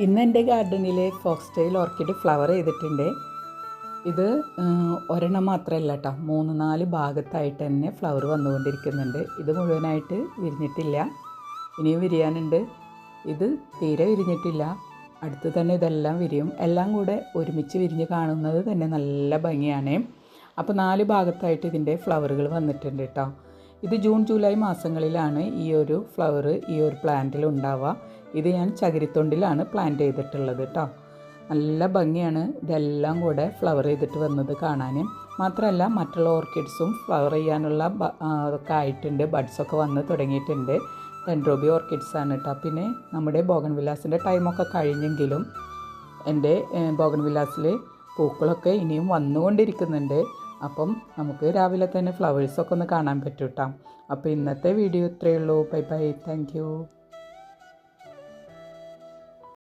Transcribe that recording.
ഇന്ന് എൻ്റെ ഗാർഡനിൽ ഫോക്സ്റ്റൈൽ ഓർക്കിഡ് ഫ്ലവർ ചെയ്തിട്ടുണ്ട്. ഇത് ഒരെണ്ണം മാത്രമല്ല കേട്ടോ, 3-4 ഭാഗത്തായിട്ട് തന്നെ ഫ്ലവർ വന്നുകൊണ്ടിരിക്കുന്നുണ്ട്. ഇത് മുഴുവനായിട്ട് വിരിഞ്ഞിട്ടില്ല, ഇനിയും വിരിയാനുണ്ട്. ഇത് തീരെ വിരിഞ്ഞിട്ടില്ല, അടുത്ത് തന്നെ ഇതെല്ലാം വിരിയും. എല്ലാം കൂടെ ഒരുമിച്ച് വിരിഞ്ഞ് കാണുന്നത് തന്നെ നല്ല ഭംഗിയാണ്. അപ്പോൾ 4 ഭാഗത്തായിട്ട് ഇതിൻ്റെ ഫ്ലവറുകൾ വന്നിട്ടുണ്ട് കേട്ടോ. ഇത് ജൂൺ ജൂലൈ മാസങ്ങളിലാണ് ഈ ഒരു ഫ്ലവർ ഈ ഒരു പ്ലാന്റിൽ ഉണ്ടാവുക. ഇത് ഞാൻ ചകിരിത്തൊണ്ടിലാണ് പ്ലാന്റ് ചെയ്തിട്ടുള്ളത് കേട്ടോ. നല്ല ഭംഗിയാണ് ഇതെല്ലാം കൂടെ ഫ്ലവർ ചെയ്തിട്ട് വന്നത് കാണാൻ. മാത്രമല്ല മറ്റുള്ള ഓർക്കിഡ്സും ഫ്ലവർ ചെയ്യാനുള്ള ഒക്കെ ആയിട്ടുണ്ട്, ബഡ്സൊക്കെ വന്ന് തുടങ്ങിയിട്ടുണ്ട്. ഡെൻഡ്രോബി ഓർക്കിഡ്സാണ് കേട്ടോ. പിന്നെ നമ്മുടെ ബോഗൺവില്ലാസിൻ്റെ ടൈമൊക്കെ കഴിഞ്ഞെങ്കിലും എൻ്റെ ബോഗൺവില്ലാസിൽ പൂക്കളൊക്കെ ഇനിയും വന്നുകൊണ്ടിരിക്കുന്നുണ്ട്. അപ്പം നമുക്ക് രാവിലെ തന്നെ ഫ്ലവേഴ്സൊക്കെ ഒന്ന് കാണാൻ പറ്റും കേട്ടോ. അപ്പോൾ ഇന്നത്തെ വീഡിയോ ഇത്രയേ ഉള്ളൂ. Bye bye, thank you.